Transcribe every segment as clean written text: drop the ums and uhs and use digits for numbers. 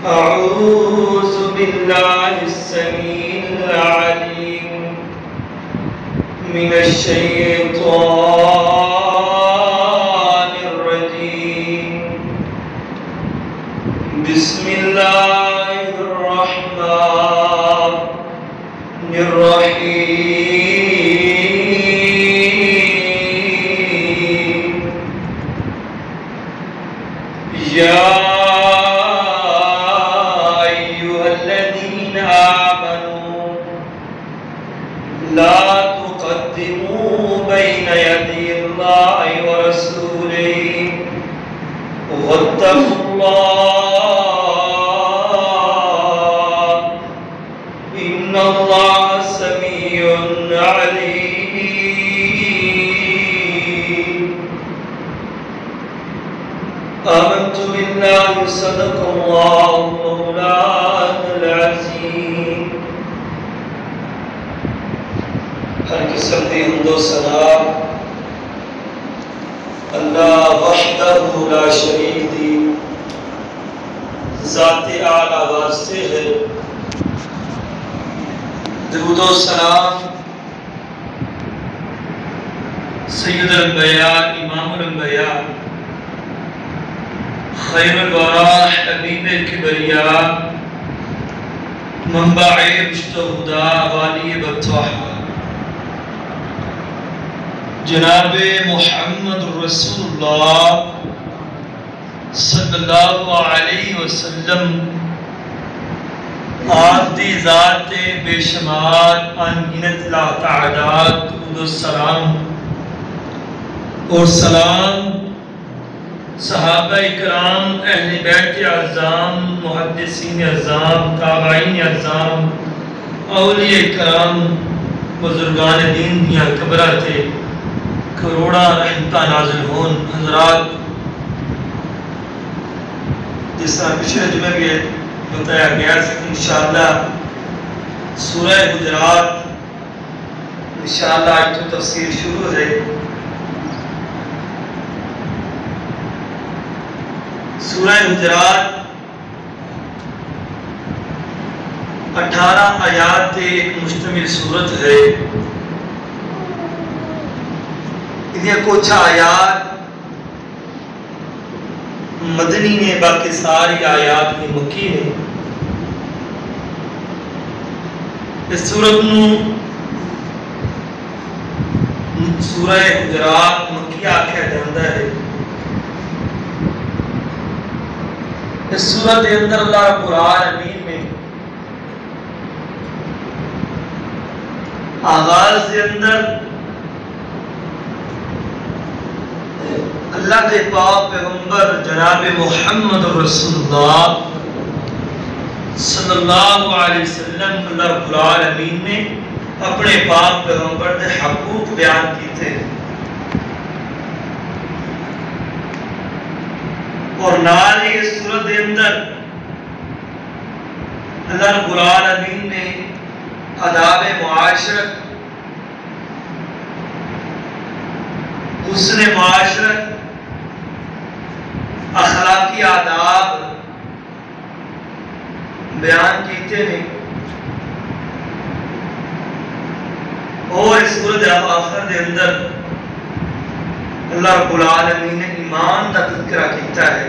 أعوذ بالله السميع العليم من الشيطان الرجيم. بسم الله الرحمن الرحيم. يا أيها الذين آمنوا لا تقدموا بين يدي الله ورسوله واتقوا الله إن الله سميع عليم. آمنت بالله صدق الله مولانا العظيم. ہر قسم کی حمد و ثنا اللہ وحدہ لا شریک دی ذات اعلی واسطے ہے. درود و سلام سید الانبیاء امام الانبیاء خیر الورى حبیب کبریاء منبع رشد و ہدا والی بطحا جناب محمد رسول اللہ صلی اللہ علیہ وسلم آپ دی ذات بے شمار انگنت لا تعداد درود و سلام اور سلام صحابہ اکرام اہل بیت اعظام محدثین اعظام تابعین اعظام اولیاء اکرام بزرگان دین دیاں قبرہ تھے کروڑا رحمتہ نازل ہون. حضرات جس طرح پچھلے جمعے بھی بتایا گیا کہ انشاءاللہ سورہ حجرات انشاءاللہ آج تو تفسیر شروع ہے. سورہ حجرات 18 آیات ایک مشتمل سورت ہے. یہ کچھ آیات مدنی نے باقی ساری آیات میں مکی نے. اس سورت نو سورہ حجرات مکی آکھیا جاندا ہے. اس سورت کے اندر اللہ رب العالمین نے آغاز کے اندر اللہ کے پاک پیغمبر جناب محمد رسول اللہ صلی اللہ علیہ وسلم اللہ رب العالمین نے اپنے پاک پیغمبر کے حقوق بیان کیتے اور نال ہی اس سورت کے اندر اللہ رب العالمین نے آداب معاشرت حسن معاشرت اخلاقی آداب بیان کیتے ہیں اور اس سورت آخر کے اندر اللہ رب العالمین نے ایمان کا تذکرہ کیتا ہے.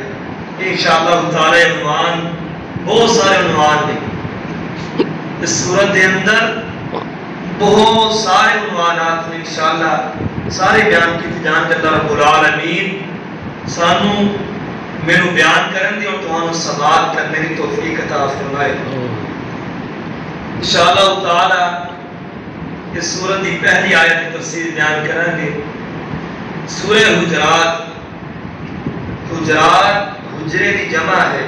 انشاءاللہ تعالی عنوان بہت سارے عنوان ہیں اس سورت کے اندر بہت سارے عنوانات ہیں. انشاءاللہ سارے بیان کی جان کے اللہ رب العالمین سانو میرے بیان کرن دی اور تمہاروں سماعت کرنے کی توفیق عطا فرمائے. انشاءاللہ تعالی اس سورت کی پہلی آیت کی تفسیر بیان کریں گے. سورہ حجرات حجرات حجرے کی جمع ہے.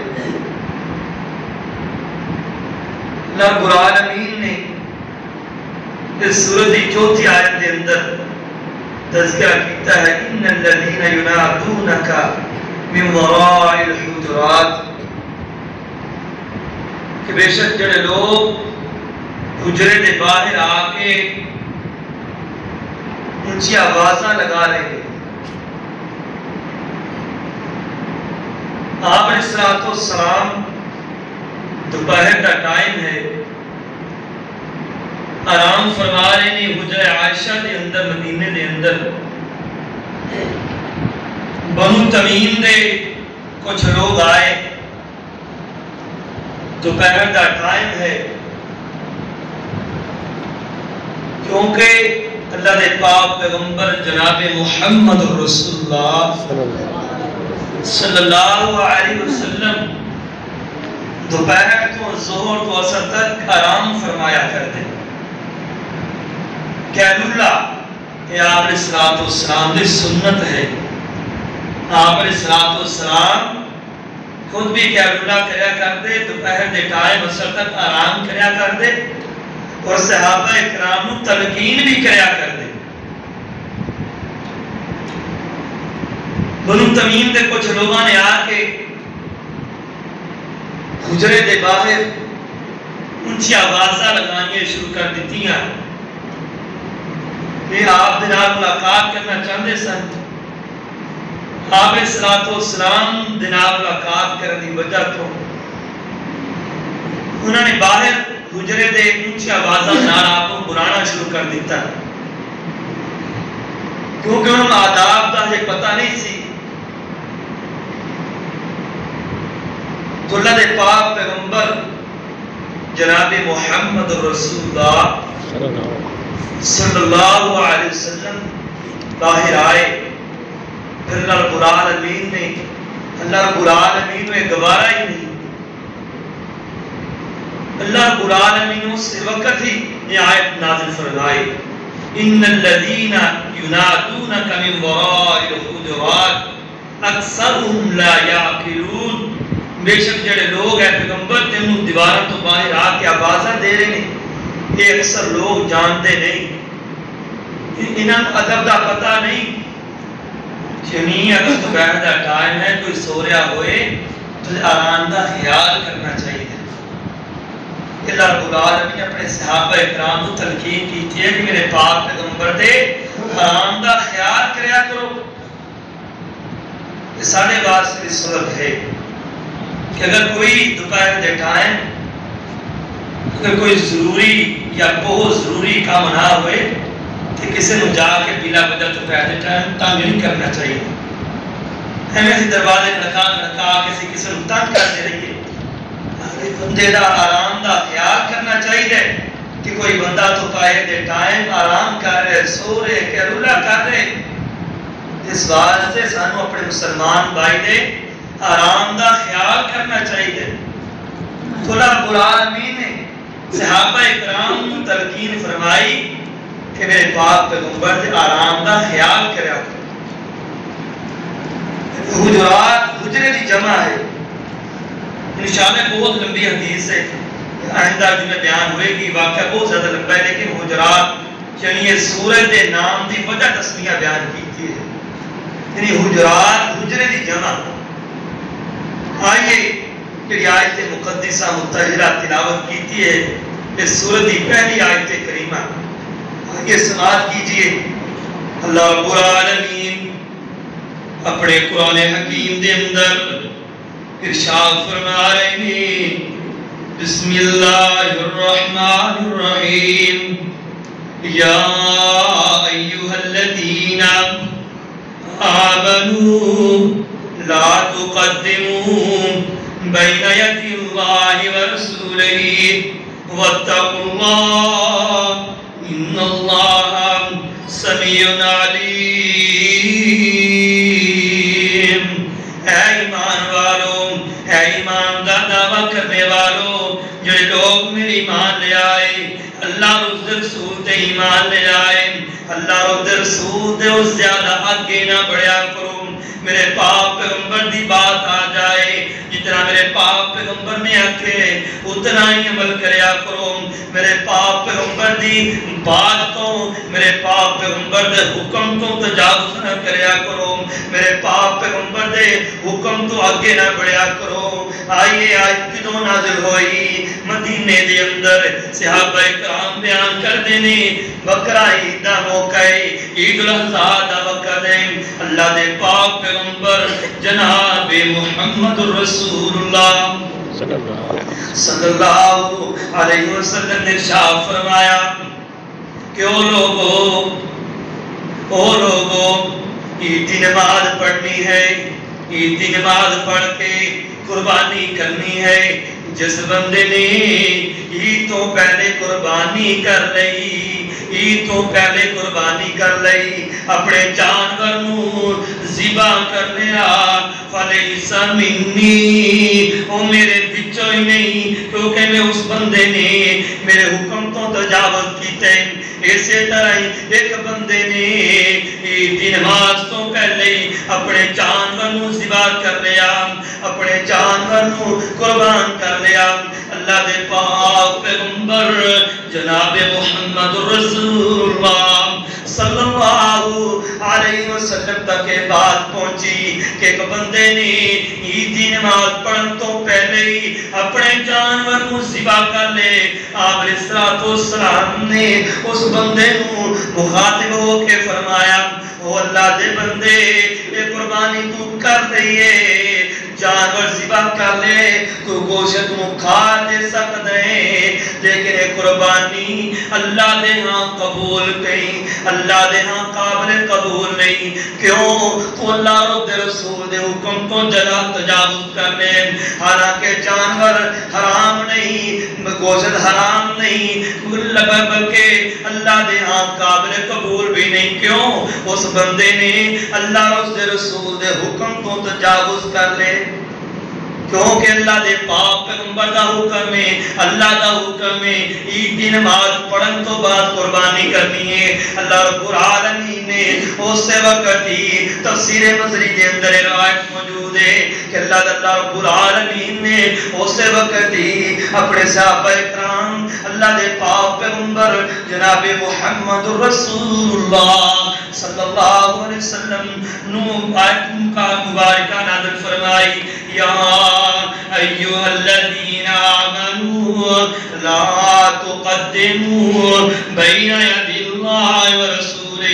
اللہ رب العالمین نے اس سورت کی چوتھی آیت کے اندر تذکرہ کیتا ہے ان الذین ینادونک من وراء الحجرات کہ بے شک جڑے لوگ حجرے دے باہر آ کے اونچی آوازاں لگا رہے ہیں. آپ علیہ السلام دوپہر کا ٹائم ہے، آرام فرما رہے نے حجرہ عائشہ دے اندر، مدینے دے اندر۔ بنو تمیم دے کچھ لوگ آئے، دوپہر کا ٹائم ہے، کیونکہ اللہ دے پاک پیغمبر جناب محمد رسول اللہ صلی اللہ علیہ وسلم دوپہر تو ظہر تو عصر تک آرام فرمایا کرتے۔ قیلولہ یہ آپ علیہ السلام دی سنت ہے، آپ علیہ السلام خود بھی قیلولہ کریا کرتے، دوپہر دے ٹائم عصر تک آرام کریا کرتے، اور صحابہ اکرام نو تلقین بھی کریا کرتے۔ بنو تمیم دے کچھ لوگوں نے آ کے حجرے دے باہر اونچی آوازاں لگانی شروع کر دیتی ہیں، یہ آپ دے نال ملاقات کرنا چاہتے سن۔ آپ علیہ السلام دے نال ملاقات کرنے کی وجہ تو انہوں نے باہر حجرے دے اونچی آوازاں نال آپ کو بلانا شروع کر دیتا، کیونکہ انہوں نے آداب دا یہ پتہ نہیں سی۔ تو اللہ دے پاک پیغمبر جناب محمد رسول اللہ صلی اللہ علیہ وسلم باہر آئے، پھر اللہ رب العالمین نے گوارا ہی نہیں، اللہ رب العالمین اس وقت ہی یہ آیت نازل فرمائی، ان الذین ینادونک من وراء الحجرات اکثرهم لا یعقلون، بے شک جڑے لوگ ہیں پیغمبر تینوں دیواروں تو باہر آ کے آوازاں دے رہے ہیں، یہ اکثر لوگ جانتے نہیں، انہاں ادب دا پتہ نہیں کہ نہیں اگر دوپہر دا ٹائم ہے کوئی سو رہا ہوئے تو آرام دا خیال کرنا چاہیے۔ اللہ رب العالمین نے اپنے صحابہ اکرام کو تلقین کی ہے کہ میرے پاک پیغمبر دے آرام دا خیال کریا کرو۔ یہ ساڑھے واسطے بھی صورت ہے کہ اگر کوئی دوپہر دے ٹائم اگر کوئی ضروری یا بہت ضروری کام نہ ہوئے تو کسی نے جا کے بلا وجہ دوپہر دے ٹائم تنگ نہیں کرنا چاہیے، ہمیں ایسی دروازے لکھا کسی نے تنگ کرتے رہیے۔ بندے دا آرام دا خیال کرنا چاہیے کہ کوئی بندہ تو پائے دے ٹائم آرام کر رہے، سو رہے، قیلولہ کر رہے، اس واسطے سانو اپنے مسلمان بھائی دے آرام دا خیال کرنا چاہیے۔ تو اللہ رب العالمین نے صحابہ اکرام تلقین فرمائی کہ میرے پاک پیغمبر دے آرام دا خیال کریا۔ حجرات حجرے دی جمع ہے، انشاءاللہ بہت لمبی حدیث ہے، آئندہ جمعہ بیان ہوئے گی، واقعہ بہت زیادہ لمبا ہے، لیکن حجرات یعنی یہ سورج دے نام دی وجہ تسمیہ بیان کی ہے، یعنی حجرات حجرے دی جمع۔ آئیے کہ آیت مقدسہ مطہرہ تلاوت کیتی ہے اس سورت دی پہلی آیت کریمہ، آئیے سماعت کیجئے۔ اللہ رب العالمین اپنے قرآن حکیم دے اندر ارشاد فرما رہے ہیں، بسم اللہ الرحمن الرحیم، یا ایوہ الذین آمنوا لا تقدموا بین یدی اللہ ورسولہ واتقوا اللہ ان اللہ سمیع علیم۔ اے ایمان والوں، اے ایمان دا دعویٰ کرنے والوں، جو لوگ میرے ایمان لے آئے، اللہ رضا رسول تے ایمان لے آئے، اللہ رضا رسول تے اس زیادہ آگے نہ بڑھیا کرو، میرے پاک پیغمبر دی بات آ جائے، جتنا میرے پاک پیغمبر نے آکھے اتنا ہی عمل کریا کرو، میرے پاک پیغمبر دی بات تو میرے پاک پیغمبر دے حکم تو تجاوز نہ کریا کرو، میرے پاک پیغمبر دے حکم تو آگے نہ بڑھیا کرو۔ آئیے آیت کدوں نازل ہوئی؟ مدینے دے اندر صحابہ اکرام بیان کر دینے بکرہ عید دا موقع ہے، عید الاضحیٰ دا وقت ہے، اللہ دے پاک پیغمبر جناب محمد رسول اللہ صلی اللہ علیہ وسلم نے ارشاد فرمایا کہ او لوگو عید کی نماز پڑھنی ہے، عید کی نماز پڑھ کے قربانی کرنی ہے۔ جس بندے نے عید تو پہلے قربانی کر لئی، عید تو پہلے قربانی کر لئی، اپنے جانور نو ذبح کر لیا، فلیس منی، وہ میرے بچوں ہی نہیں، کیونکہ میں اس بندے نے میرے حکم تو تجاوز کیتے۔ اسی طرح ہی ایک بندے نے عید کی نماز تو پہلے اپنے جانور نو ذبح کر لیا، اپنے جانور نو قربان کر لیا۔ اللہ دے پاک پیغمبر جناب محمد رسول اللہ صلی اللہ علیہ وسلم تک یہ بات پہنچی کہ ایک بندے نے عید کی نماز پڑھن تو پہلے ہی اپنے جانور کو ذبح کر لے۔ آپ علیہ السلام نے اس بندے کو مخاطب ہو کے فرمایا، او اللہ دے بندے، یہ قربانی تو کر دئیے، جانور ذبح کر لے، تو گوشت کو کھا دے سکتے ہیں، لیکن یہ قربانی اللہ دے ہاں قبول نہیں، اللہ دے ہاں قابل قبول نہیں۔ کیوں؟ تو اللہ رب رسول دے حکم تو تجاوز کرنے، حالانکہ جانور حرام نہیں، گوشت حرام نہیں، بلکہ اللہ دے ہاں قابل قبول بھی نہیں۔ کیوں؟ اس بندے نے اللہ رب رسول دے حکم تو تجاوز کر لے، کیونکہ اللہ دے پاک پیغمبر دا حکم ہے، اللہ دا حکم ہے، عید کی نماز پڑھن تو بعد قربانی کرنی ہے۔ اللہ رب العالمین نے اس وقت ہی تفسیر مصری کے اندر روایت موجود ہے کہ اللہ رب العالمین نے اس وقت ہی اپنے صحابہ کرام اللہ دے پاک پیغمبر جناب محمد رسول اللہ صلی اللہ علیہ وسلم نو آیت کا مبارکہ نازل فرمائی، یا ایوہ الذین آمنوا لا تقدموا بین ید اللہ ورسولہ،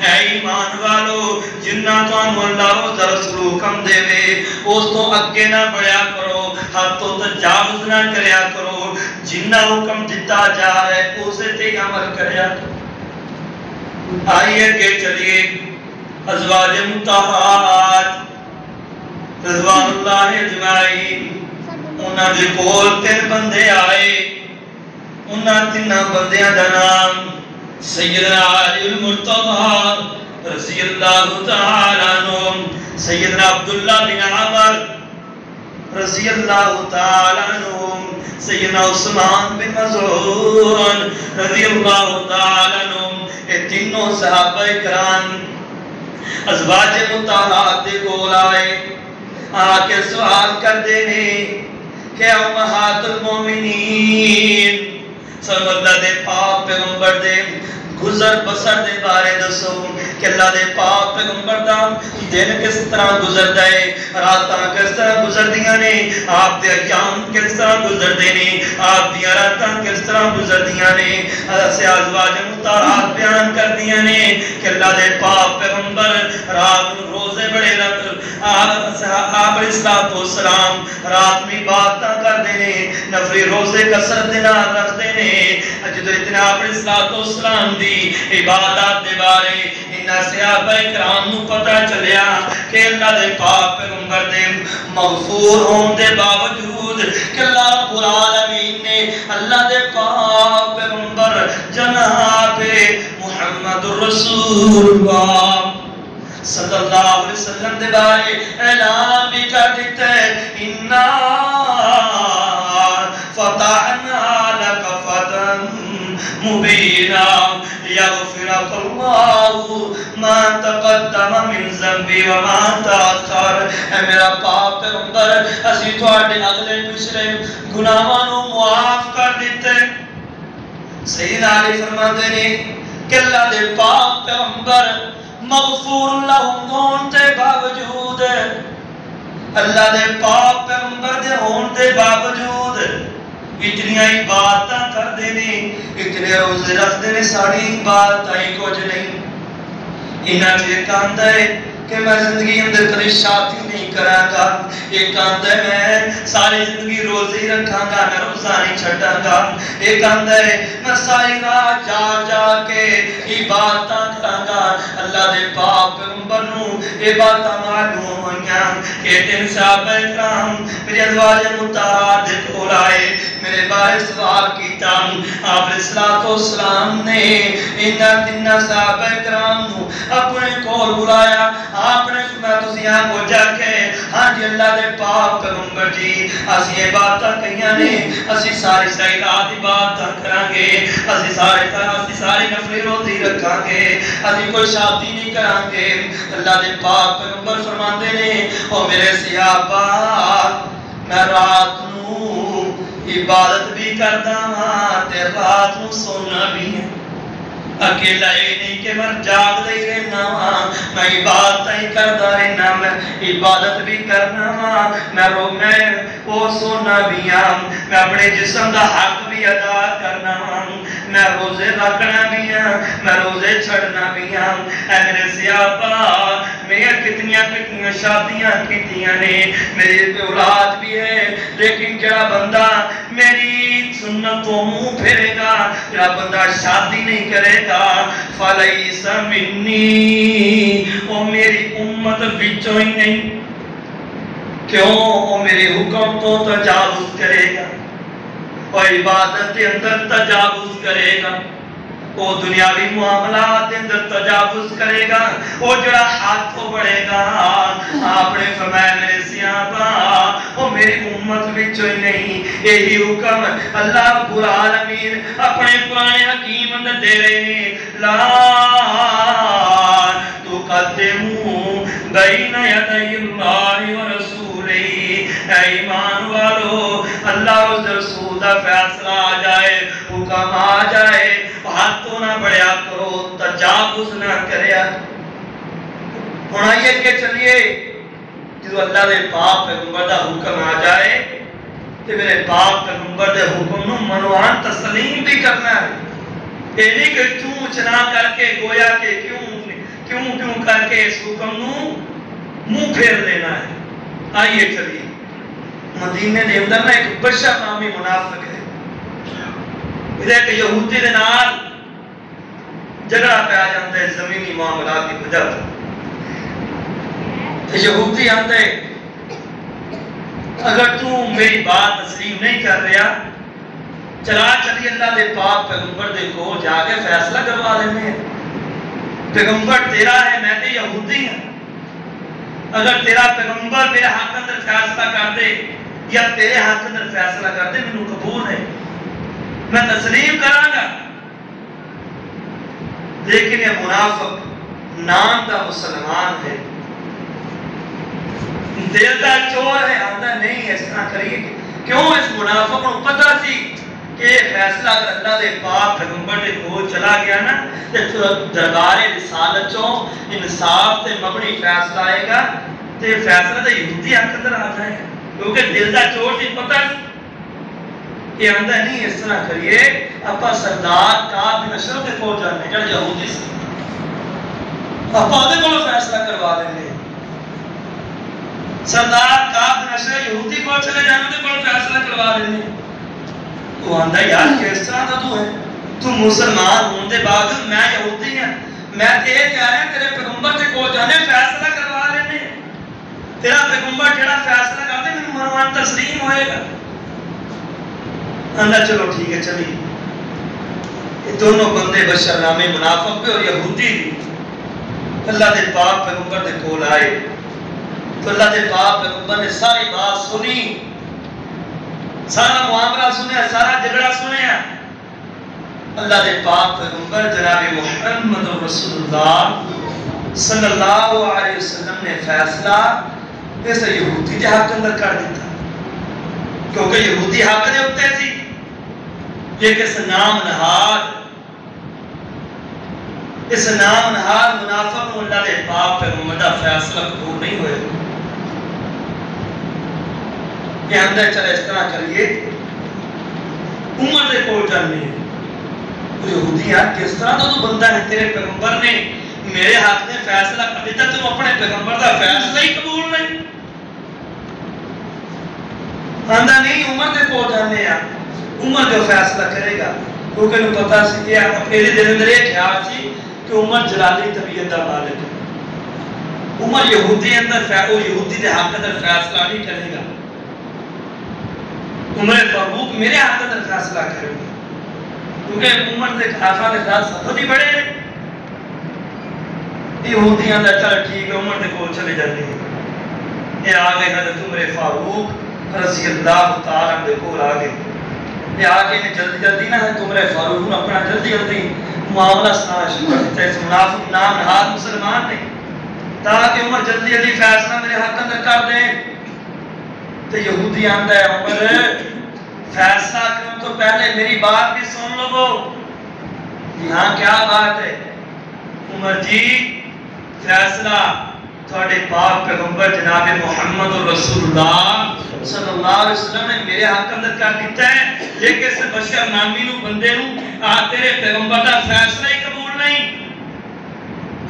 اے ایمان والو جنہ تو اللہ و رسول حکم دے وے اس تو اگے نہ بڑھیا کرو، ہاتھوں تجاوز نہ کریا کرو، جنہ حکم دیتا جا رہے اسے تے عمل کریا کرو۔ آئیے کہ چلیے ازواج مطہرات رضوان اللہ اجمعین، انہاں دے کول تین بندے آئے، انہاں تیناں بندیاں دا نام سیدنا علی المرتضی رضی اللہ تعالیٰ عنہ، سیدنا عبداللہ بن عمر رضی اللہ تعالیٰ عنہ، سیدنا عثمان بن مظعون رضی اللہ تعالیٰ عنہ، یہ تینوں صحابہ کرام ازواج مطہرات دے کول آئے، آکے سوال کر دینے کہ امہات المومنین صلی اللہ دے پاک پیغمبر دے گزر بسر دے بارے دسو کہ اللہ دے پاک پیغمبر دا دن کس طرح گزر دائے، راتاں کس طرح گزر دیاں نے، آپ دے ایام کس طرح گزر دینے، آپ دیا راتاں کس طرح گزر دیاں نے، ایسے ازواج مطہرات بیان کر دیاں نے کہ اللہ دے پاک پیغمبر رات روزے بڑے رکھ، آپ علیہ السلام رات میں باتاں کر دینے، نفری روزے کسر دینا رکھ دینے، جدو اتنا آپ علیہ السلام دی عبادات دے بارے انہا صحابہ اکرام نو پتہ چلیا کہ اللہ دے پاک پیغمبر دے مغفور ہون دے باوجود کہ اللہ رب العالمین نے اللہ دے پاک پیغمبر جناب محمد رسول اللہ صلی اللہ علیہ وسلم دے بارے اعلان بھی کر دیتے ہیں، اِنَّا فَتَحْنَا لَكَ فَتًا مُبِينًا لِيَغْفِرَكَ اللَّهُ مَا تَقَدَّمَ مِن ذَنبِكَ وَمَا تَأَخَّرَ۔ اے میرا پاک پیغمبر، اسی تواڈے اگلے پچھلے گناہاں نو معاف کر دیتے۔ سیدنا علی فرماتے ہیں کہ اللہ دے پاک پیغمبر مغفور لہم ہون دے باوجود، اللہ دے پاک پیغمبر دے ہون دے باوجود اتنی عبادتاں کر دینے، اتنے روزے رکھ دینے، ساڑی عبادت آئی کچھ نہیں۔ انہاں چیز کہندہ ہے کہ میں زندگی اندر کبھی شادی نہیں کراں گا، ایک آندا ہے میں ساری زندگی روزے ہی رکھاں گا، میں روزہ نہیں چھڈاں گا، ایک آندا ہے میں ساری رات جا جا کے عبادتاں کراں گا۔ اللہ دے پاک پیغمبر نو یہ باتاں معلوم ہوئیاں کہ تین صحابہ کرام میرے ازواج مطہرات دے کول آئے، میرے بارے سوال کیتا۔ آپ علیہ الصلوۃ والسلام نے انہاں تیناں صحابہ کرام نو اپنے کول بلایا، آپ نے فرمایا تسی یہاں کو جا کے ہاں جی اللہ دے پاک پیغمبر جی اسی یہ باتاں کہیاں نے، اسی ساری رات عبادتاں کراں گے، اسی سارے نفل روزے رکھاں گے، اسی کوئی شادی نہیں کراں گے۔ اللہ دے پاک پیغمبر فرماندے نے او میرے صحابہ میں رات نو عبادت بھی کردا ہاں تے رات نو سونا بھی ہے، اکیلا یہ نہیں کہ میں جاگ دے رہنا ہاں، میں عبادت ہی کردا رہنا، میں عبادت بھی کرنا ہاں، میں وہ سونا بھی ہاں، میں اپنے جسم دا حق بھی ادا کرنا ہاں، میں روزے رکھنا بھی ہاں، میں روزے چھڑنا بھی ہاں۔ اے میرے صحابہ میں کتنیاں شادیاں کیتیاں نے، میری اولاد بھی ہے، لیکن جڑا بندہ میری سنت تو منہ پھیرے گا، جڑا بندہ شادی نہیں کرے گا فلیس منی، وہ میری امت وچوں ہی نہیں۔ کیوں؟ وہ میرے حکم تو تجاوز کرے گا، اور عبادت کے اندر تجاوز کرے گا، وہ دنیاوی معاملات کے اندر تجاوز کرے گا، وہ جڑا ہاتھوں بڑھے گا۔ آپ نے فرمایا میرے صحابہ وہ میری امت وچوں ہی نہیں۔ یہی حکم اللہ رب العالمین اپنے قرآن حکیم اندر دے رہے ہیں، لا تقدموا بین یدی اللہ ورسولہ۔ اے ایمان والو اللہ اور رسول دا فیصلہ آ جائے، حکم آ جائے، ہاتھوں نہ بڑھیا کرو، تجاوز نہ کریا۔ ہن آئیے کہ چلیے جو اللہ دے پاک پیغمبر دا حکم آ جائے کہ میرے پاک پیغمبر دے حکم نو منوان تسلیم بھی کرنا ہے، یہ نہیں کہ چون چنا کر کے گویا کہ کیوں کر کے اس حکم نو منہ پھیر دینا ہے۔ آئیے چلیے مدینے دے اندر نا ایک بشر نامی منافق ہے، ایک یہودی دے نال جھگڑا پہ آ جاتا ہے زمینی معاملات کی وجہ سے۔ یہودی آتا ہے اگر تو میری بات تسلیم نہیں کر رہا چلا چلی اللہ دے پاک پیغمبر دے کو جا کے فیصلہ کروا لینے ہیں، پیغمبر تیرا ہے میں تے یہودی ہوں، اگر تیرا پیغمبر میرے حق اندر فیصلہ کر دے یا تیرے حق اندر فیصلہ کر دے مینوں قبول ہے، میں تسلیم کراں گا۔ لیکن یہ منافق نام دا مسلمان ہے، دل دا چور ہے، آندہ نہیں اس طرح کریے۔ کیوں؟ اس منافق کو پتہ سی کہ فیصلہ اگر اللہ دے پاک پیغمبر دے کو چلا گیا نا تو دربار رسالت چوں انصاف تے مبنی فیصلہ آئے گا تے فیصلہ تے یہودی حق اندر آ جائے گا، کیونکہ دل دا چور سی پتہ کہ آندہ نہیں اس طرح کریے، اپا سردار کعب بن اشرف دے کو جانے جڑا یہودی سی، اپا دے کو فیصلہ کروا لیں گے، سردار کعب بن اشرف یہودی کو چلے جانے دے کو فیصلہ کروا لیں گے۔ تو آندہ یار کس طرح دا تو ہے، تو مسلمان ہون دے باوجود میں یہودی ہوں، میں تے کہہ رہا ہوں تیرے پیغمبر دے کو جانے فیصلہ کروا لینے، تیرا پیغمبر جڑا فیصلہ کر دے میں منوان تسلیم ہوئے گا۔ آندہ چلو ٹھیک ہے چلیے۔ یہ دونوں بندے بشر نامی منافق بھی اور یہودی بھی اللہ دے پاک پیغمبر دے کول آئے تو اللہ دے پاک پیغمبر نے ساری بات سنی، سارا معاملہ سنیا، سارا جھگڑا سنیا۔ اللہ دے پاک پیغمبر جناب محمد رسول اللہ صلی اللہ علیہ وسلم نے فیصلہ اس یہودی دے حق اندر کر دیتا، کیونکہ یہودی حق دے اتے سی، لیکن اس نام نہاد منافق کو اللہ دے پاک پیغمبر دا فیصلہ قبول نہیں ہوئے۔ کہ اندر چلے اس طرح کریے عمر دے کو جانے یہودی یار کس طرح تو بندہ ہے، تیرے پیغمبر نے میرے حق نے فیصلہ کر دیتا تم اپنے پیغمبر کا فیصلہ ہی قبول نہیں آندہ نہیں عمر دے کو جانے ہیں عمر جو فیصلہ کرے گا کیونکہ انہوں پتا سی کہ اپنے دل اندر ایک خیال سی کہ عمر جلالی طبیعت دا مالک ہے عمر یہودی اندر یہودی دے حق اندر فیصلہ نہیں کرے گا عمر فاروق میرے حق اندر فیصلہ کرے گا کیونکہ عمر دے خلافہ دے خلاف سخت ہی بڑے ہیں یہودی اندر چل ٹھیک ہے عمر دے کو چلے جاتے ہیں یہ آگے حضرت عمر فاروق رضی اللہ تعالیٰ دے کو آگے یہ آگے میں جلدی جلدی نہ ہے عمر فاروق نے اپنا جلدی جلدی معاملہ سنا شروع کر دیتا ہے اس منافق نام نہاد مسلمان نے تاکہ عمر جلدی جلدی فیصلہ میرے حق اندر کر دیں تو یہودی آندہ ہے عمر فیصلہ کروں تو پہلے میری بات بھی سن لو یہاں کیا بات ہے عمر جی فیصلہ تھوڑے پاک پیغمبر جناب محمد رسول اللہ صلی اللہ علیہ وسلم نے میرے حق اندر کر دیتا ہے یہ کس بشر نامی نو بندے نو تیرے پیغمبر کا فیصلہ ہی قبول نہیں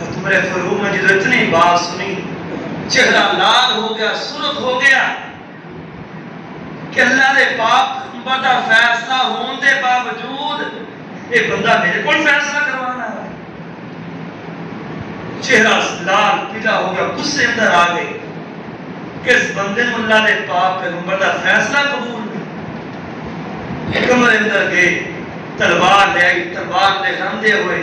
تمہارے فروغ میں جدو اتنی بات سنی چہرہ لال ہو گیا سرخ ہو گیا کہ اللہ دے پاک پیغمبر کا فیصلہ ہون دے باوجود ایک بندہ میرے کول فیصلہ کروانا ہے چہرہ لال پیلا ہو گیا غصے اندر آ گئے کس بندے نے اللہ نے پاک پیغمبر کا فیصلہ قبول نہیں کمرے اندر گئے تلوار لے آئی تلوار لے رندے ہوئے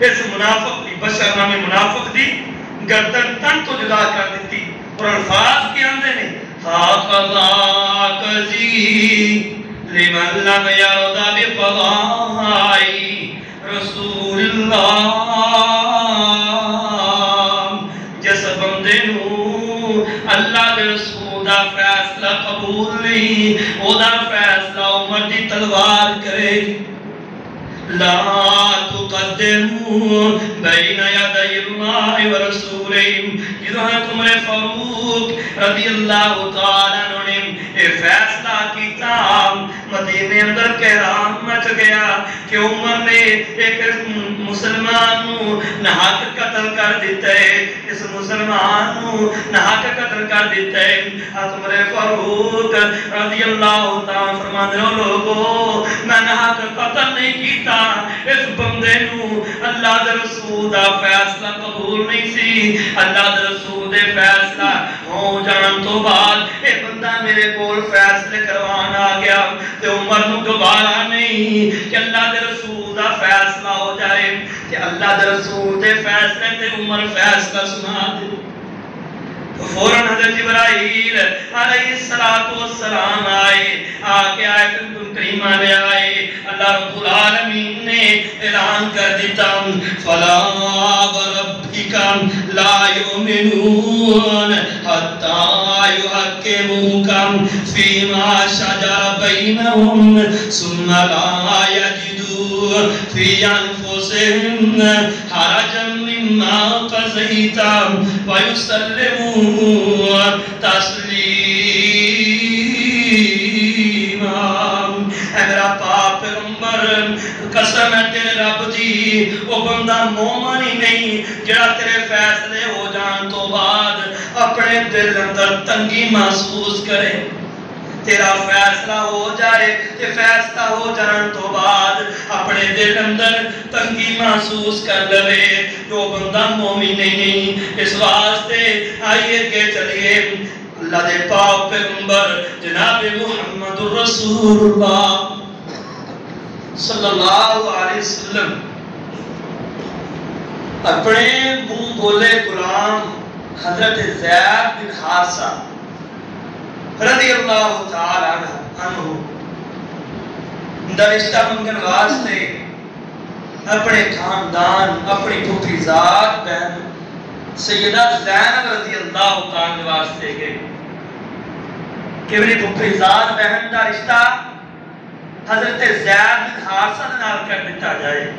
اس منافق دی بشر نامی منافق دی گردن تن تو جدا کر دیتی اور الفاظ کے اندر نے حاقضا کزی لمن لم یرد بقضائی رسول اللہ جس بندے نو اللہ دے رسول دا فیصلہ قبول نہیں او دا فیصلہ عمر دی تلوار کرے لا تقدموا بین یدی اللہ ورسولہم جدو حضرت عمر فاروق رضی اللہ تعالیٰ نے یہ فیصلہ کیتا مدینے اندر کہرام مچ گیا کہ عمر نے ایک مسلمان نو نحق قتل کر دیتا ہے اس مسلمان نو نحق قتل کر دیتا ہے حضرت عمر فاروق رضی اللہ تعالیٰ فرماتے ہیں لوگو میں نحق قتل نہیں کیتا اس بندے نو اللہ دے رسول دا فیصلہ قبول نہیں سی اللہ دے رسول دے فیصلہ ہو جان تو بعد اے بندہ میرے کول فیصلے کروان آ گیا تے عمر نو گوارا نہیں کہ اللہ دے رسول دا فیصلہ ہو جائے کہ اللہ دے رسول دے فیصلے تے عمر فیصلہ سنا دے فوراً حضرت جبرائیل علیہ السلام آئے آکے آیت کریمہ لے آئے اللہ رب العالمین نے اعلان کر دیتا فلا وربک لا یؤمنون حتی یحکموک فیما شجر بینہم ثم لا یجدوا فی انفسہم حرجا مما قضیت ویسلموا تسلیما اے میرا پاک پیغمبر قسم ہے تیرے رب دی وہ بندہ مومن ہی نہیں جڑا تیرے فیصلے ہو جان تو بعد اپنے دل اندر تنگی محسوس کرے تیرا فیصلہ ہو جائے تے فیصلہ ہو جان تو بعد اپنے دل اندر تنگی محسوس کر لے جو بندہ مومن نہیں اس واسطے آئیے کہ چلیے اللہ دے پاک پیغمبر جناب محمد رسول اللہ صلی اللہ علیہ وسلم اپنے منہ بولے غلام حضرت زید بن حارثہ رضی اللہ تعالیٰ عنہ درشتہ منگن واسطے اپنے خاندان اپنی پھوپھی ذات بہن سیدہ زینب رضی اللہ تعالیٰ واسطے گئے کہ میری پھوپھی ذات بہن دا رشتہ حضرت زید بن حارثہ نال کر دیتا جائے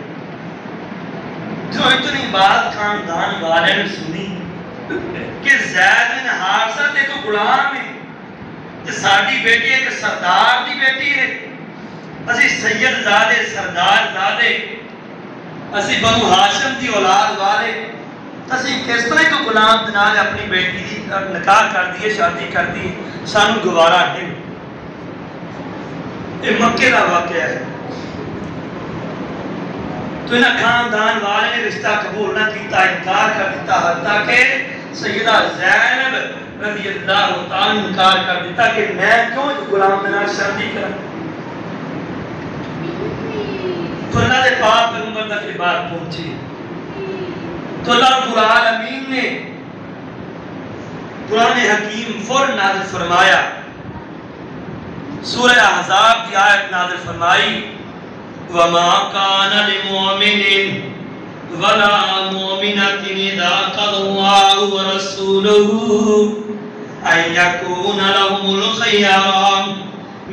جو اتنی بات خاندان والے نے سنی کہ زید بن حارثہ تے تو غلام ہے کہ ساڑی بیٹی ہے کہ سردار دی بیٹی ہے اسی سید زادے سردار زادے اسی بنو ہاشم دی اولاد والے اسی کس طرح کو غلام بنا کے اپنی بیٹی دی نکاح کر دیے، شادی کر دی، سانو گوارا نہیں۔ یہ مکے کا واقعہ ہے۔ تو انہاں خاندان والے نے رشتہ قبول نہ کیتا، انکار کر دیتا، حتیٰ کہ سیدہ زینب رضی اللہ تعالیٰ انکار کر دیتا کہ میں کیوں غلام بنا شادی کروں۔ تو اللہ دے پاک پیغمبر تک یہ بات پہنچی تو اللہ رب العالمین نے قرآن حکیم فوراً نازل فرمایا، سورہ احزاب کی آیت نازل فرمائی، وَمَا كَانَ لِمُؤْمِنٍ وَلَا مُؤْمِنَةٍ إِذَا قَضَى اللَّهُ وَرَسُولُهُ أَن يَكُونَ لَهُمُ الْخِيَرَةُ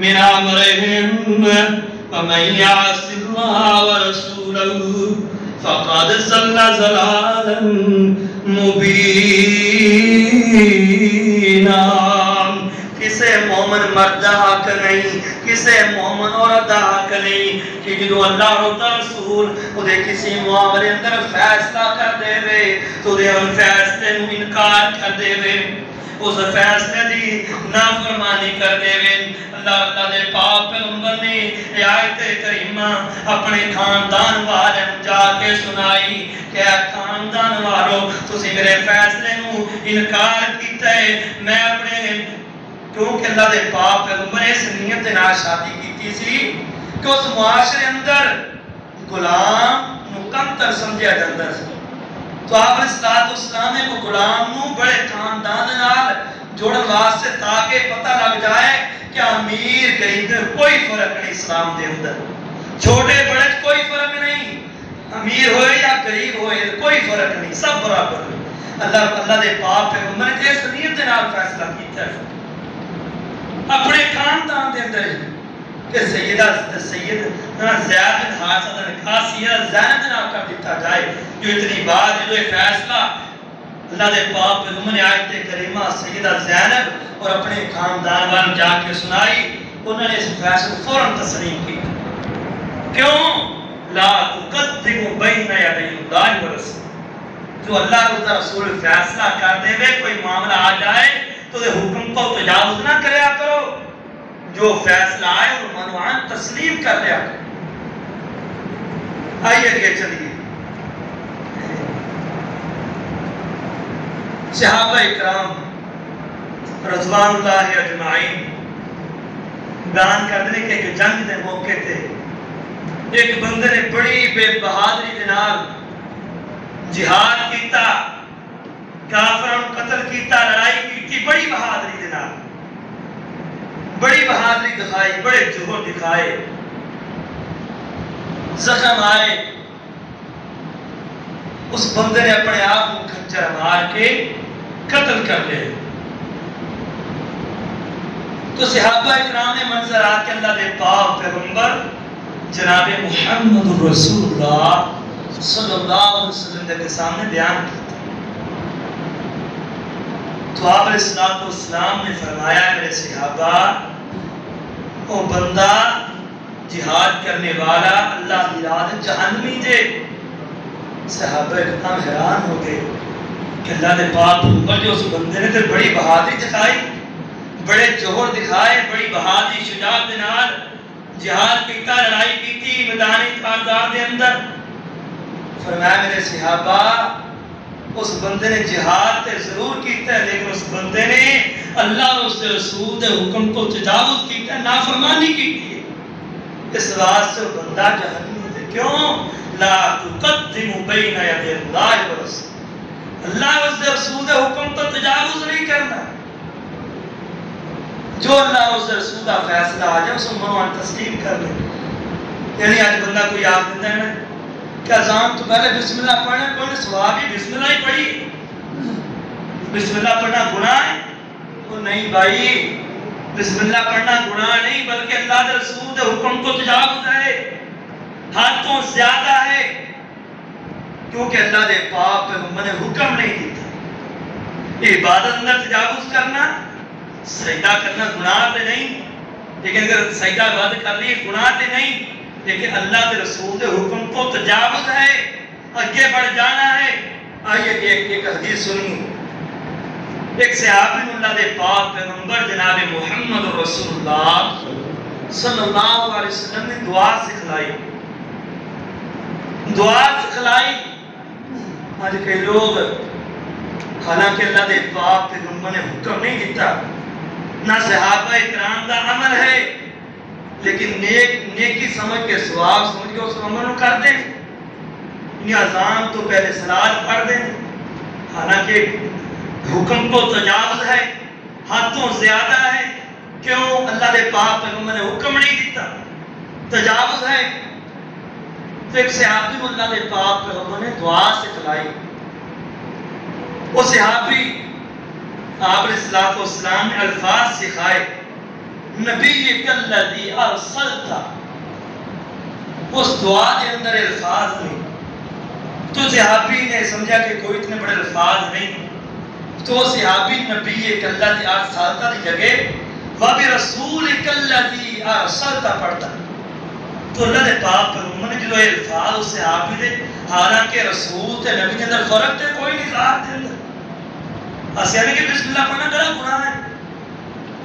مِنْ أَمْرِهِمْ وَمَن يَعْصِ اللَّهَ وَرَسُولَهُ فَقَدْ ضَلَّ ضَلَالًا مُبِينًا۔ کسے مومن مرد حق نہیں، کسے مومن عورت حق نہیں کہ جو اللہ رسول وہ کسی معاملے اندر فیصلہ کر دے وے تو دے ان فیصلے نو انکار کر دے وے، اس فیصلے دی نافرمانی کر دے وے۔ اللہ دے پاک پیغمبر نے یہ آیت کریمہ اپنے خاندان والے جا کے سنائی کہ خاندان والوں تسی میرے فیصلے نو انکار کیتا ہے، میں اپنے کیونکہ اللہ دے پاک پیغمبر نے اس نیت دے نال شادی کیتی سی کہ اس معاشرے اندر غلام نو کم تر سمجھا جاندا سی۔ تو آپ علیہ السلام نے کو غلام نو بڑے خاندان دے نال جوڑن واسطے تاکہ پتہ لگ جائے کہ امیر غریب میں کوئی فرق نہیں اسلام دے اندر، چھوٹے بڑے کوئی فرق نہیں، امیر ہوئے یا غریب ہوئے کوئی فرق نہیں، سب برابر۔ اللہ دے پاک پیغمبر نے اس نیت دے نال فیصلہ کیتا ہے اپنے خاندان دے اندر کہ سید زید بن حارثہ دا نکاح سیدہ زینب دے نال کر دیتا جائے۔ جو اتنی بات جو فیصلہ اللہ دے پاک پیغمبر نے آیت کریمہ سیدہ زینب اور اپنے خاندان والوں جا کے سنائی، انہوں نے اس فیصلے فوراً تسلیم کی۔ کیوں؟ لا تقدموا بین یدی اللہ ورسولہ، جو اللہ اور رسول فیصلہ کر دے وے کوئی معاملہ آ جائے تو دے حکم کو تجاوز نہ کریا کرو، جو فیصلہ آئے اور منوعان تسلیم کر لیا کرو۔ آئیے کہ چلیے صحابہ اکرام رضوان اللہ اجمعین بیان کرنے کے ایک جنگ دے موقع تھے، ایک بندے نے بڑی بے بہادری دے نال جہاد کیتا، کافروں قتل کیتا، لڑائی کیتی، بڑی بہادری دے نال، بڑی بہادری دکھائی، بڑے جوہر دکھائے، زخم آئے، اس بندے نے اپنے آپ کو کھنجر مار کے قتل کر لے۔ تو صحابہ اکرام نے منظر آ کے اللہ دے پاک پیغمبر جناب محمد رسول اللہ صلی اللہ علیہ وسلم کے سامنے بیان کیا۔ تو آپ علیہ السلام نے فرمایا میرے صحابہ، وہ بندہ جہاد کرنے والا اللہ کی راہ جہنمی دے۔ صحابہ اکرام حیران ہو گئے کہ اللہ دے پاک پیغمبر جو اس بندے نے تے بڑی بہادری دکھائی، بڑے جوہر دکھائے، بڑی بہادری شجاعت دے نال جہاد کیتا، لڑائی کیتی میدانی کارزار دے اندر۔ فرمایا میرے صحابہ، اس بندے نے جہاد تے ضرور کیتا ہے لیکن اس بندے نے اللہ اور اس رسول دے حکم کو تجاوز کیتا ہے، نافرمانی کیتی ہے، اس واسطے وہ بندہ جہنمی دے۔ کیوں؟ لا تقدموا بین یدی اللہ ورسولہ، اللہ اور اس رسول دے حکم کو تجاوز نہیں کرنا، جو اللہ اور اس رسول کا فیصلہ آ جائے اس کو منوان تسلیم کر لیں۔ یعنی آج بندہ کوئی یاد دیتا ہے نا کہ اذان تو پہلے بسم اللہ پڑھنا، کوئی نے سواب ہی بسم اللہ ہی پڑھی، بسم اللہ پڑھنا گناہ ہے؟ وہ نہیں بھائی، بسم اللہ پڑھنا گناہ نہیں بلکہ اللہ کے رسول کے حکم کو تجاوز ہے، حد تو زیادہ ہے، کیونکہ اللہ دے پاک پیغمبر نے حکم نہیں دیتا۔ عبادت اندر تجاوز کرنا، سجدہ کرنا گناہ تے نہیں، لیکن اگر سجدہ عبادت کر لی گناہ تے نہیں، لیکن اللہ کے رسول کے حکم تو تجاوز ہے، آگے بڑھ جانا ہے۔ آئیے ایک حدیث سنیے۔ ایک صحابی اللہ دے پاک پیغمبر جناب محمد رسول اللہ صلی اللہ علیہ وسلم نے دعا سکھلائی۔ آج کئی لوگ حالانکہ اللہ دے پاک پیغمبر نے حکم نہیں دیتا، نہ صحابہ اکرام دا عمل ہے، لیکن نیکی سمجھ کے ثواب سمجھ کے اس عمل کر دیں، یہ اذان تو پہلے صلاۃ پڑھ دیں، حالانکہ حکم تو تجاوز ہے، حدوں زیادہ ہے۔ کیوں؟ اللہ دے پاک پیغمبر نے حکم نہیں دیتا، تجاوز ہے۔ تو ایک صحابی کو اللہ دے پاک پیغمبر نے دعا سکھلائی۔ وہ صحابی آپ علیہ السلام نے الفاظ سکھائے، نبیک الذی ارسلت، اس دعا کے اندر الفاظ نہیں۔ تو صحابی نے سمجھا کہ کوئی اتنے بڑے الفاظ نہیں، تو صحابی نبیک الذی ارسلت کی جگہ وَبِرَسُولِكَ الَّذِي أَرْسَلْتَ پڑھتا۔ تو اللہ نے پاک پیغمبر نے جو الفاظ اس صحابی دے، حالانکہ رسول تے نبی کے اندر فرق تے کوئی نہیں ذات دے اندر، اسے کہ بسم اللہ پڑھنا بڑا گناہ ہے،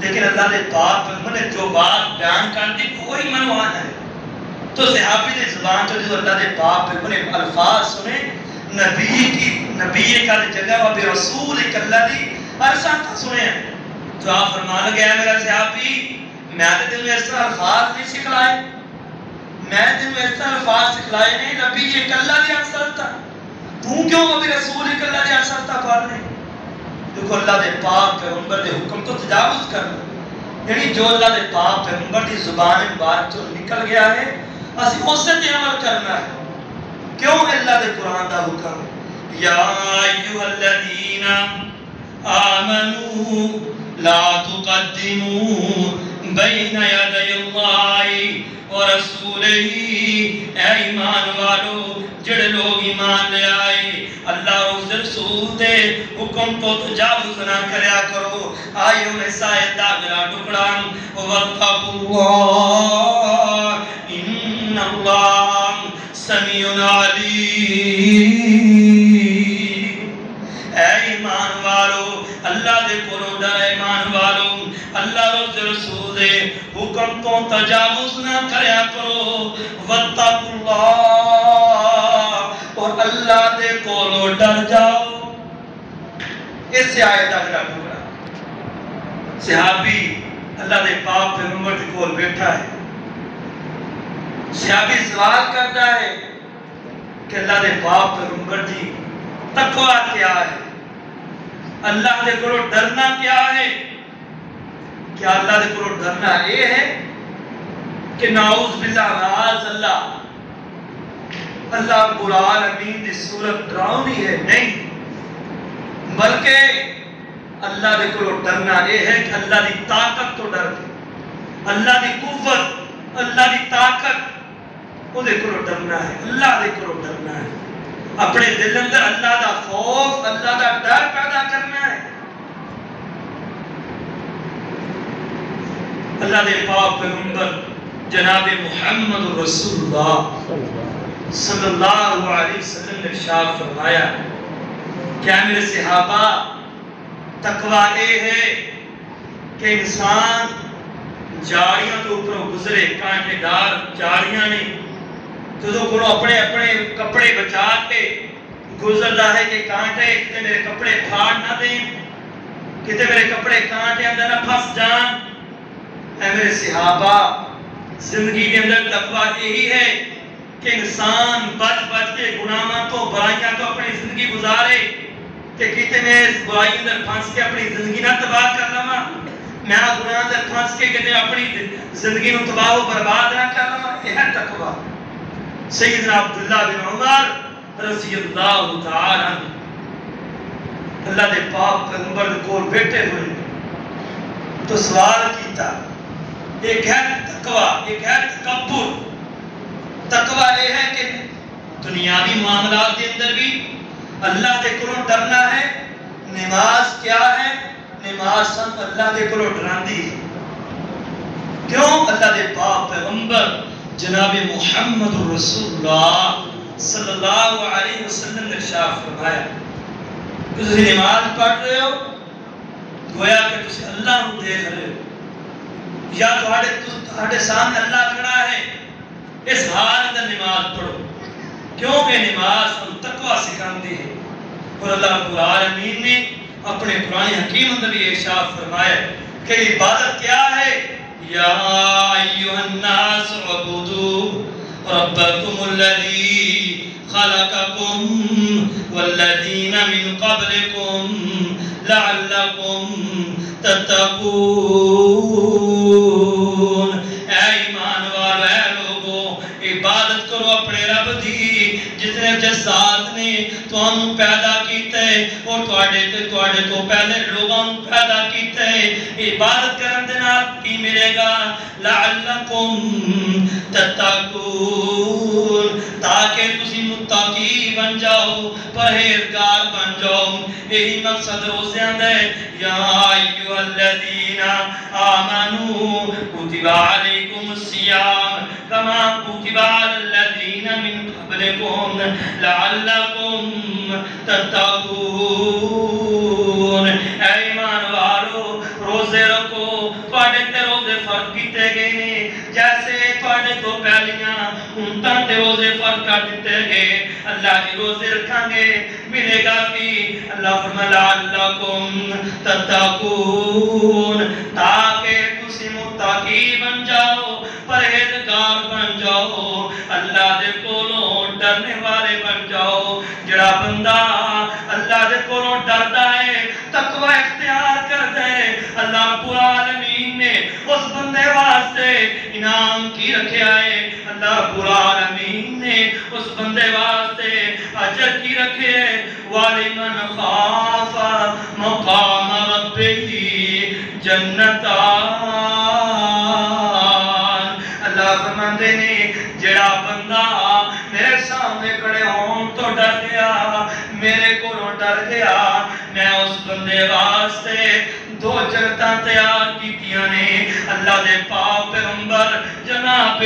لیکن اللہ نے پاک پیغمبر نے جو بات بیان کر دی کوئی منوان ہے۔ تو صحابی نے زبان تو جو اللہ نے پاک پیغمبر نے الفاظ سنے، نبی کا جگہ وَبِرَسُولِكَ الَّذِي أَرْسَلْتَ سنے ہیں، تو آپ فرمانا گیا میرا صحابی، میں نے تمہیں اس طرح الفاظ نہیں سکھلائے، میں تمہیں اس طرح الفاظ سکھلائے نہیں، نبی یہ کلّہ دیا ارسلتا، تو کیوں ابھی رسول کلّہ دیا ارسلتا پڑھ رہے؟ دیکھو اللہ دے پاک پیغمبر دے حکم تو تجاوز کرنا، یعنی جو اللہ دے پاک پیغمبر دی زبان مبارک جو نکل گیا ہے، اسی اس سے عمل کرنا ہے۔ کیوں؟ اللہ دے قرآن دا حکم، یا ایوہ الذین آمنوا لا تقدموا بین یدی اللہ ورسولہ، اے ایمان والو جڑے لوگ ایمان لے آئے اللہ اور اس رسول دے حکم تو تجاوز نہ کریا کرو۔ آئیے انہیں سائے داغرہ ٹکڑان وَاتَّقُوا اللَّهَ إِنَّ اللَّهَ سَمِيعٌ عَلِيمٌ۔ اے ایمان والو اللہ دے کولوں ڈر، ایمان والو اللہ اور رسول دے حکم تو تجاوز نہ کریا کرو۔ وَاتَّقُوا اللَّهَ، اور اللہ دے کولوں ڈر جاؤ۔ اس سے آیت اگلا ٹکڑا، صحابی اللہ دے پاک پیغمبر دے کول بیٹھا ہے، صحابی سوال کرتا ہے کہ اللہ دے پاک پیغمبر دی تقویٰ کیا ہے، اللہ دے کولوں ڈرنا کیا ہے؟ کیا اللہ دے کولوں ڈرنا یہ ہے کہ نعوذ باللہ معاذ اللہ اللہ رب العالمین دی صورت ڈراؤنی ہے؟ نہیں، بلکہ اللہ دے کولوں ڈرنا یہ ہے کہ اللہ دی طاقت تو ڈر کے، اللہ دی قوت، اللہ دی طاقت، وہ دے کولوں ڈرنا ہے، اللہ دے کولوں ڈرنا ہے، اپنے دل اندر اللہ دا خوف، اللہ دا ڈر پیدا کرنا ہے۔ اللہ دے پاک پیغمبر جناب محمد رسول اللہ صلی اللہ علیہ وسلم نے ارشاد فرمایا، کیا میرے صحابہ تقویٰ یہ ہے کہ انسان جاڑیاں تو اوپر گزرے، کانٹے دار جاڑیاں نہیں، تو جو اپنے کپڑے بچا کے گزرتا ہے کہ کانٹے کتے میرے کپڑے پھاڑ نہ دیں، کتے میرے کپڑے کانٹے اندر نہ پھنس جان۔ اے میرے صحابہ، زندگی کے اندر تقویٰ یہی ہے کہ انسان بچ کے گناہاں تو برائیاں تو اپنی زندگی گزارے کہ کتے میں اس برائی اندر پھنس کے اپنی زندگی نہ تباہ کر لما، میں گناہ اندر پھنس کے کتے اپنی زندگی نو تباہ و برباد نہ کر لما۔ یہ ہے تقویٰ۔ سیدنا عبداللہ بن عمر رضی اللہ تعالی عنہ اللہ دے پاک پیغمبر دے کول بیٹھے ہوئے تو سوال کیتا، ایک ہے تقویٰ، ایک ہے تکبر۔ تقویٰ یہ ہے کہ دنیاوی معاملات کے اندر بھی اللہ دے کولوں ڈرنا ہے۔ نماز کیا ہے؟ نماز اللہ دے کولوں ڈراندی ہے۔ کیوں؟ اللہ دے پاک پیغمبر جناب محمد رسول اللہ صلی اللہ علیہ وسلم نے ارشاد فرمایا کہ تسی نماز پڑھ رہے ہو گویا کہ تسی اللہ کو دیکھ رہے ہو یا تہاڈے سامنے اللہ کھڑا ہے اس حال اندر نماز پڑھو کیونکہ نماز ہم تقوی سکھاتی ہے اور اللہ رب العالمین نے اپنے قرآن حکیم اندر بھی ارشاد فرمایا کہ عبادت کیا ہے یا ایھا الناس اعبدوا ربکم الذی خلقکم والذین من قبلکم لعلکم تتقون اے ایمان والو اے لوگو عبادت کرو اپنے رب دی جس نے جس ذات نے تانوں پیدا کیتا ہے اور تواڈے تو پہلے لوگاں پیدا کیتا ہے عبادت کرن دے نال کی ملے گا لعلکم تتقون تاکہ تسی متقی بن جاؤ پرہیزگار بن جاؤ یہی مقصد روزیاں دے یا ایھا الذین آمنوا کتب علیکم الصیام کما کتب علی الذین من قبلکم لعلکم تتقون اے ایمان والو روزے رکھو تواڈے تے روزے فرض کیتے گئے نے جیسے تواڈے تو پہلیاں امتاں تے روزے فرض کر دیتے گئے اللہ کے روزے رکھاں گے ملے گا بھی اللہ فرمایا لعلکم تتقون تاکہ تسی متقی بن جاؤ پرہیزگار بن جاؤ اللہ دے کولوں ڈرنے والے بن جاؤ جڑا بندہ اللہ دے کولوں ڈردا ہے تقوی اختیار کردا ہے اللہ رب العالمین نے اس بندے واسطے انعام کی رکھیا ہے اللہ رب العالمین نے اس بندے واسطے اجر کی رکھے ہے وَلِمَنْ خَافَ مَقَامَ رَبِّهِ جَنَّتَانِ اللہ فرماندے نے جڑا بندہ میرے سامنے کھڑے ہون تو ڈر گیا میرے کو ڈر گیا میں اس بندے واسطے دو جنتاں تیار کیتیاں نے اللہ دے پاک پیغمبر جناب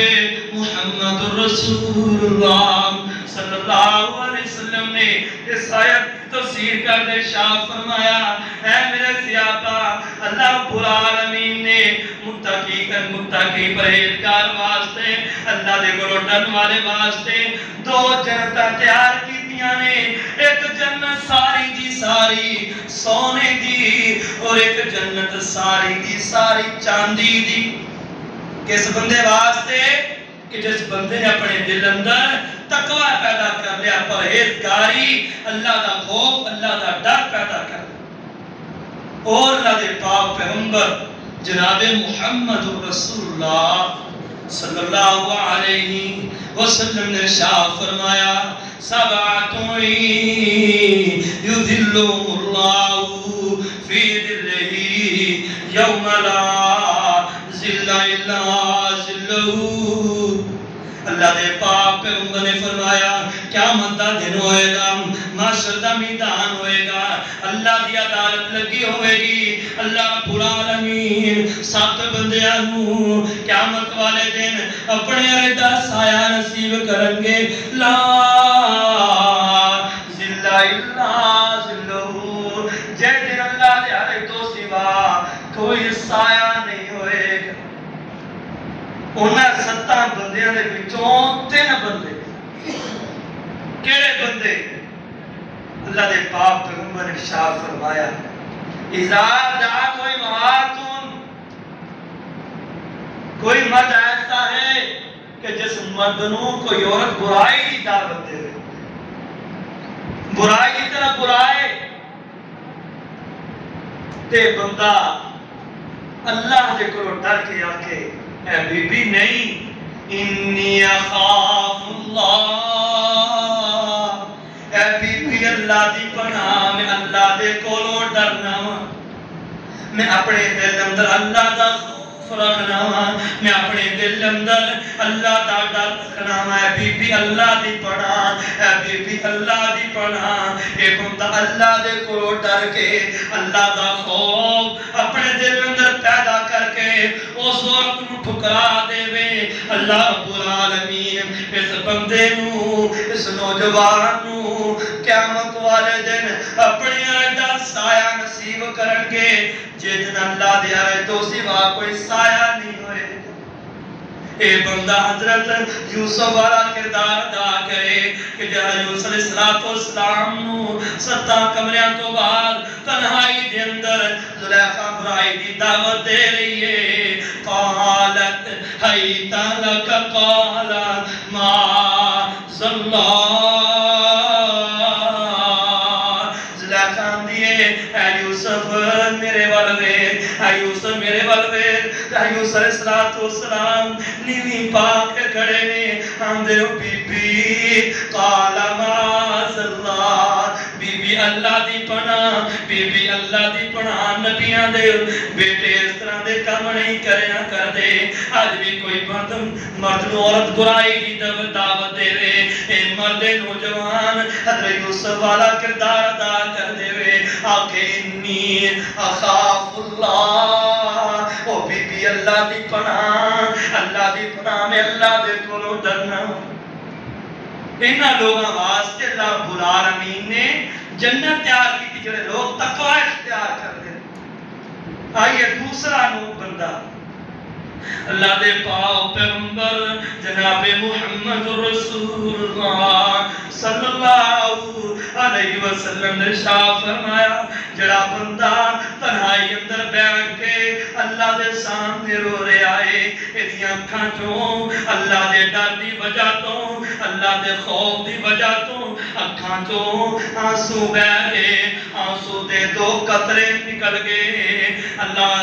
محمد رسول اللہ صلی اللہ علیہ وسلم نے اس آیت تفسیر کر دے ارشاد فرمایا اے میرے صحابہ اللہ رب العالمین نے متقی پرہیزگار واسطے اللہ دے کولوں ڈرن والے واسطے دو جنتاں تیار کیتیاں نے ایک جنت ساری دی ساری سونے دی اور ایک جنت ساری دی ساری چاندی دی کس بندے واسطے کہ جس بندے نے اپنے دل اندر تقوی پیدا کر لیا پرہیزگاری اللہ دا خوف اللہ دا ڈر پیدا کر لیا اور اللہ دے پاک پیغمبر جناب محمد رسول اللہ صلی اللہ علیہ وسلم نے ارشاد فرمایا سبعۃ یظلهم اللہ فی ظلہ یوم لا ظل الا ظلہ اللہ دے پاک پیغمبر نے فرمایا قیامت دا دن ہوئے گا محشر دا میدان ہوئے گا اللہ دی عدالت لگی ہوئے گی اللہ رب العالمین سات بندیاں نوں قیامت والے دن اپنے رضا سایہ نصیب کرن گے لا ظل الا ظلہ جے دن اللہ دے ہر تو سوا کوئی سایہ نہیں ہوئے گا انہاں ستاں بندیاں دے وچوں تین بندے کیڑے بندے اللہ دے پاک پیغمبر نے ارشاد فرمایا اذا دعا کوئی مراتن کوئی مرد ایسا ہے کہ جس مرد نوں کوئی عورت برائی کی دعوت دے برائی کی طرف برائے تے بندہ اللہ دے کولوں ڈر کے آکے اے بی بی نہیں انی اخاف اللہ اے بی بی اللہ دی پناہ میں اللہ دے کولوں ڈرنا میں اپنے دل اندر اللہ دا خوف رکھنا وا میں اپنے دل اندر اللہ دا ڈر رکھنا وا بی بی اللہ دی پناہ بی بی اللہ دی پناہ ایک بندہ اللہ دے کو ڈر کے اللہ دا خوف اپنے دل اندر پیدا کر کے اس وقت نو ٹھکرا دے وے اللہ رب العالمین اس بندے نو اس نوجوان نو قیامت والے دن اپنی عہدہ سایہ نصیب کرن کے جن اللہ دے آئے تو سوا کوئی سایہ نہیں ہوئے اے بندہ حضرت یوسف والا کردار ادا کرے کہ جہاں یوسف علیہ السلام نو 7 کمریاں تو بعد تنہائی دے اندر زلیخا برائی دی دعوت دے رہی ہے قالت حیت لک قال ما اللہ زلیخا دیئے اے یوسف میرے والوے اے یوسف میرے والوے یوسف علیہ السلام نیوی پاک کھڑے نے آندے بی بی قال معاذ اللہ بی بی اللہ دی پناہ بی بی اللہ دی پناہ نبیاں دے بیٹے اس طرح دے کام نہیں کریا کر دے آج بھی کوئی مرد عورت برائی دی دعوت دے وے اے مرد نوجوان حضرت یوسف والا کردار ادا کر دے وے آکے انی اخاف اللہ او بی بی اللہ دی پناہ میں اللہ دے کولو ڈرنا انہاں لوگاں واسطے اللہ رب العالمین نے جنت تیار کی تھی جڑے لوگ تقوی اختیار کر دے آئیے دوسرا نو بندہ اللہ دے پاک پیغمبر جناب محمد رسول اللہ صلی اللہ علیہ وسلم نے ارشاد فرمایا جڑا بندہ تنہائی اندر بیٹھ کے اللہ دے سامنے رو رہے آئے اتنی اکھاں چوں اللہ دے ڈر دی وجہ تو اللہ دے خوف دی وجہ تو اکھاں چوں آنسو بہے آنسو دے 2 قطرے نکل گئے اللہ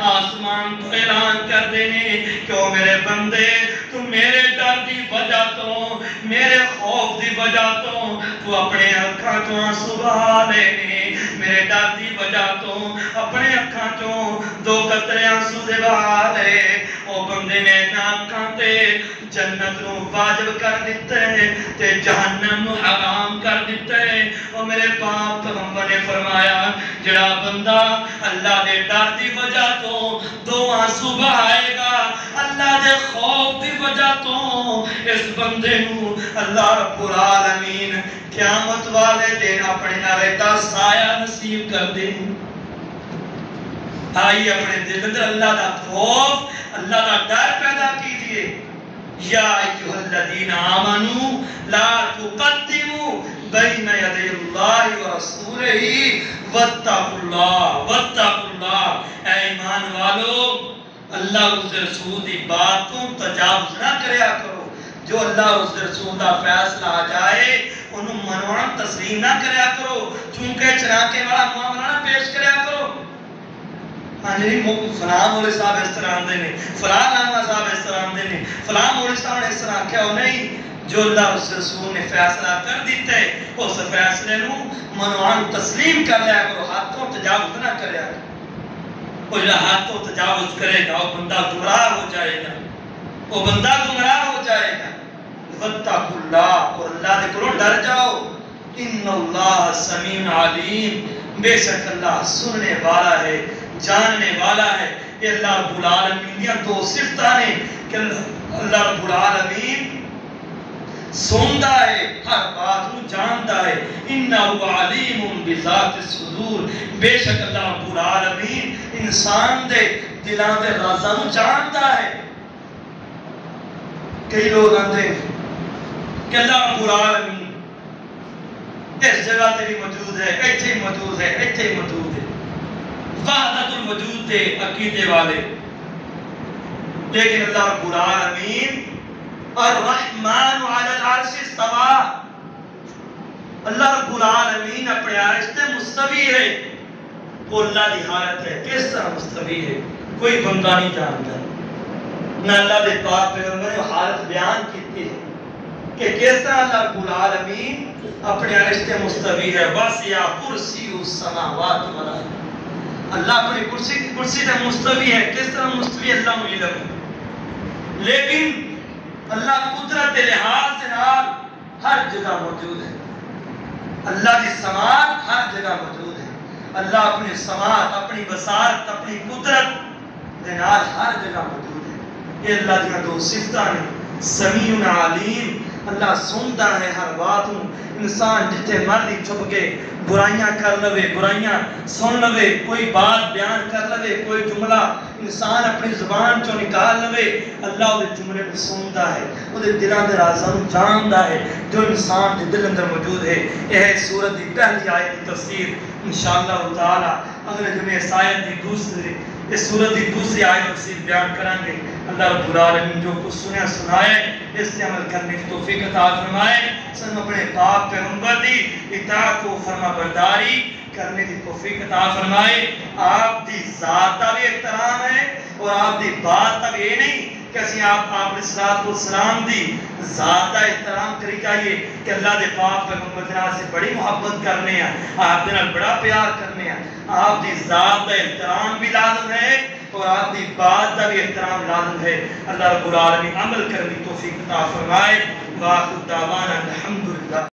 آسمان تو اعلان کر دینے کیوں میرے بندے تو میرے ڈر دی وجہ تو میرے خوف دی وجہ تو اپنے اکھاں چوں آنسو بہا لینے میرے ڈر دی وجہ تو اپنے اکھاں چوں 2 قطرے آنسو دے بہا لے او بندے نے اکھاں تے جنت نو واجب کر دیتے تے جہنم نو حرام کر دیتے اور میرے پاک پیغمبر نے فرمایا جڑا بندہ اللہ دے ڈر دی وجہ تو 2 آنسو بہائے گا اللہ دے خوف دی وجہ تو اس بندے نو اللہ رب العالمین قیامت والے دن اپنے عہدہ سایہ نصیب کر دے آئیے اپنے دل اندر اللہ دا خوف اللہ دا ڈر پیدا کیجئے یا ایھا الذین آمنوا لا تقدموا بین یدی اللہ ورسولہ واتقوا اللہ اے ایمان والو اللہ اس رسول دی باتوں تجاوز نہ کریا کرو جو اللہ اس رسول دا فیصلہ آ جائے انہوں منوان تسلیم نہ کریا کرو چونکہ چراکے والا معاملہ نہ پیش کریا کرو فلاں مولوی صاحب اس طرح آندے نے فلاں لاما صاحب اس طرح آندے نے فلاں مولوی صاحب نے اس طرح کیا ہو نہیں جو اللہ اس رسول نے فیصلہ کر دیتے اس فیصلے نو منوان تسلیم کر لیا کرو ہاتھوں تجاوز نہ کریا کرو وہ جو ہاتھوں تجاوز کرے گا وہ بندہ گمراہ ہو جائے گا وہ بندہ گمراہ ہو جائے گا واتقوا اللہ اور اللہ دے کولوں ڈر جاؤ ان اللہ سمیع علیم بے شک اللہ سننے والا ہے جاننے والا ہے یہ اللہ رب العالمین دیا 2 صفتاں نے کہ اللہ رب العالمین سنتا ہے ہر بات کو جانتا ہے انہو علیم بذات الصدور بے شک اللہ رب العالمین انسان دے دلان دے رازاں جانتا ہے کئی لوگ آتے ہیں کہ اللہ رب العالمین اس جگہ تے بھی موجود ہے ایتھے موجود ہے ایتھے موجود ہے وحدت الوجود دے عقیدے والے لیکن اللہ رب العالمین الرحمن علی العرش استوى اللہ رب العالمین اپنے عرش تے مستوی ہے وہ اللہ دی حالت ہے کس طرح مستوی ہے کوئی بندہ نہیں جانتا نہ اللہ دے پاک پیغمبر نے حالت بیان کی ہے کہ کس طرح اللہ رب العالمین اپنے عرش تے مستوی ہے وسع کرسی السماوات والارض اللہ اپنی کرسی سے مستوی ہے. کس طرح مستوی اللہ مجھے لگا، لیکن اللہ قدرت لحاظ سے ہر جگہ موجود ہے. اللہ کی سماعت ہر جگہ موجود ہے. اللہ اپنی سماعت، اپنی بصارت، اپنی قدرت دے نال ہر جگہ موجود ہے. یہ اللہ دیا دو صفتاں نے. سمیع علیم، اللہ سنتا ہے ہر بات ہوں. انسان جتھے مرضی چھپ کے برائیاں کر لوے، برائیاں سن لوے، کوئی بات بیان کر لوے، کوئی جملہ انسان اپنی زبان چوں نکال لوے، اللہ وہ جملے کو سنتا ہے، وہ دلوں دے رازاں نوں جاندا ہے جو انسان دے دل اندر موجود ہے. یہ ہے سورت دی پہلی آیت کی تفسیر. انشاءاللہ تعالی اگلے جمعے اس آیت دی دوسری، اس سورت دی دوسری آیت تفسیر بیان کریں گے. اللہ رب العالمین جو کچھ سنیا سنائے اس سے عمل کرنے کی توفیق عطا فرمائے. سن اپنے پاک پیغمبر دی اطاعت و فرما برداری کرنے کی توفیق عطا فرمائے. آپ دی ذات کا بھی احترام ہے اور آپ دی بات کا بھی یہ نہیں کہ اسی آپ علیہ السلام دی ذات کا احترام کری چاہیے کہ اللہ دے پاک پیغمبر جناب سے بڑی محبت کرنے ہیں، آپ دے نال بڑا پیار کرنے ہیں. آپ دی ذات کا احترام بھی لازم ہے اور آپ دی بات کا بھی احترام لازم ہے. اللہ رب العالمین عمل کرنے کی توفیق عطا فرمائے. وآخر دعوانا الحمدللہ.